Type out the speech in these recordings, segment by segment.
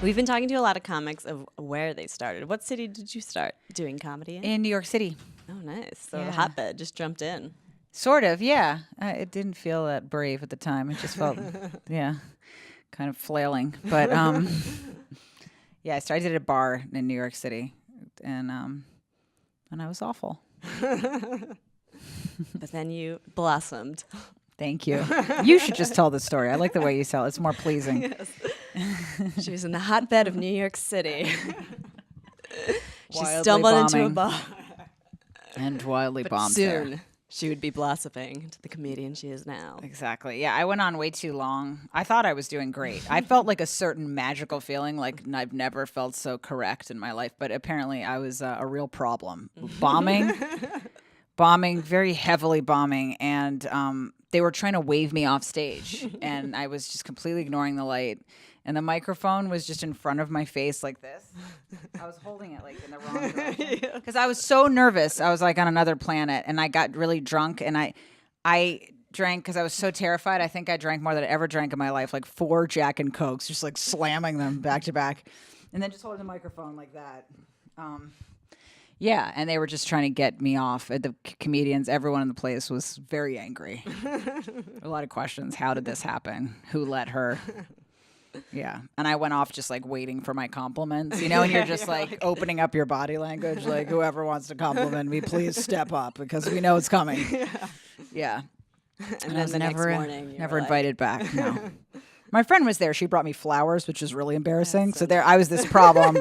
We've been talking to a lot of comics of where they started. What city did you start doing comedy in? In New York City. Oh, nice. So Yeah. a hotbed, just jumped in. Sort of, yeah. It didn't feel that brave at the time. It just felt, kind of flailing. But yeah, I started at a bar in New York City, and I was awful. But then you blossomed. Thank you. You should just tell the story. I like the way you tell it. It's more pleasing. Yes. She was in the hotbed of New York City. She Wildly stumbled into a bombing. bar. And wildly But bombed soon there. she would be blossoming into the comedian she is now. Exactly. Yeah, I went on way too long. I thought I was doing great. I felt like a certain magical feeling, like I've never felt so correct in my life. But apparently I was a real problem. Bombing, very heavily bombing. And they were trying to wave me off stage. And I was just completely ignoring the light. And the microphone was just in front of my face like this. I was holding it like in the wrong direction. Because I was so nervous. I was like on another planet. And I got really drunk. And I drank because I was so terrified. I think I drank more than I ever drank in my life. Like 4 Jack and Cokes, just like slamming them back to back. And then just holding the microphone like that. Yeah, and they were just trying to get me off. The comedians, everyone in the place was very angry. A lot of questions. How did this happen? Who let her? Yeah. And I went off just like waiting for my compliments, and you're just like opening up your body language, like whoever wants to compliment me, please step up because we know it's coming. Yeah. And then the next morning, you never were invited back. No. My friend was there. She brought me flowers, which was really embarrassing. So there, I was this problem.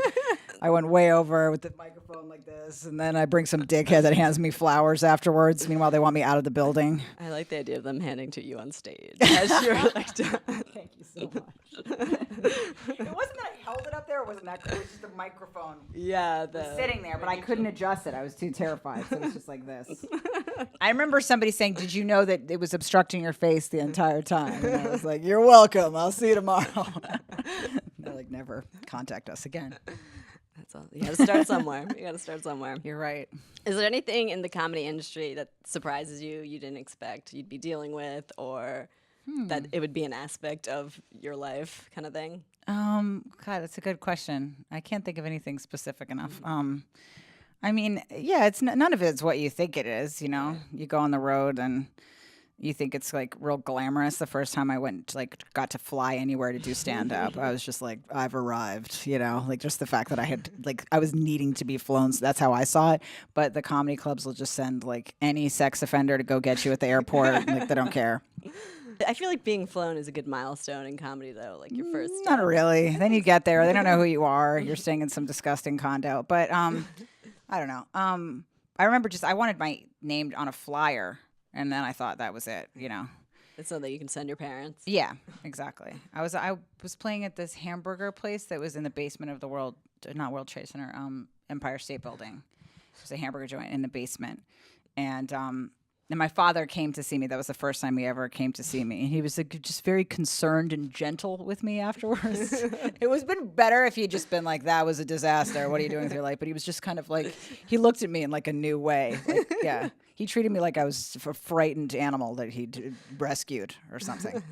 I went way over with the microphone like this, and then I bring some dickhead that hands me flowers afterwards. Meanwhile, they want me out of the building. I like the idea of them handing to you on stage as you're like done. Thank you so much. It wasn't that I held it up there. It wasn't that. It was just the microphone. Yeah, Was sitting there, but I couldn't adjust it. I was too terrified, so it was just like this. I remember somebody saying, "Did you know that it was obstructing your face the entire time?" And I was like, "You're welcome. I'll see you tomorrow." They're like, "Never contact us again." That's all. You got to start somewhere. You got to start somewhere. You're right. Is there anything in the comedy industry that surprises you didn't expect you'd be dealing with, or that it would be an aspect of your life kind of thing? God, that's a good question. I can't think of anything specific enough. I mean, yeah, it's none of it's what you think it is. You go on the road and you think it's like real glamorous. The first time I got to fly anywhere to do stand up, I was just like, I've arrived, like just the fact that I was needing to be flown. So that's how I saw it. But the comedy clubs will just send like any sex offender to go get you at the airport. Like they don't care. I feel like being flown is a good milestone in comedy, though. Like your first. Not really. Then you get there, they don't know who you are. You're staying in some disgusting condo. But I don't know. I remember I wanted my name on a flyer. And then I thought that was it, It's so that you can send your parents. Yeah, exactly. I was playing at this hamburger place that was in the basement of the not World Trade Center, Empire State Building. It was a hamburger joint in the basement. And my father came to see me. That was the first time he ever came to see me. And he was like, just very concerned and gentle with me afterwards. It was been better if he'd just been like, that was a disaster. What are you doing with your life? But he was just kind of like, he looked at me in like a new way. Like, yeah. He treated me like I was a frightened animal that he'd rescued or something.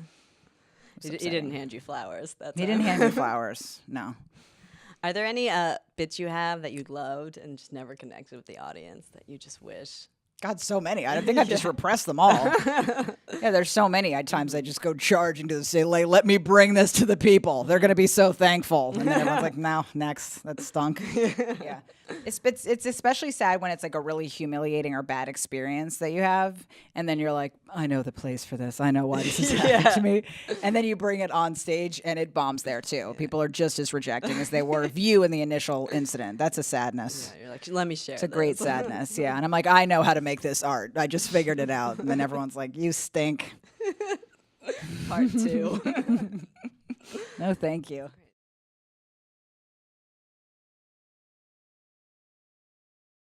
He didn't hand you flowers. He didn't hand me flowers. No. Are there any bits you have that you loved and just never connected with the audience that you just wish? God, so many. I think I've just repressed them all. Yeah, there's so many. At times I just go charging to the stage, like, let me bring this to the people. They're going to be so thankful. And then everyone's like, no, next. That stunk. Yeah. It's especially sad when it's like a really humiliating or bad experience that you have. And then you're like, I know the place for this. I know why this is happening to me. And then you bring it on stage and it bombs there too. People are just as rejecting as they were of you in the initial incident. That's a sadness. Yeah, you're like, let me share It's a great sadness. Yeah. And I'm like, I know how to make this art. I just figured it out. And then everyone's like, you stink. Part 2. No, thank you.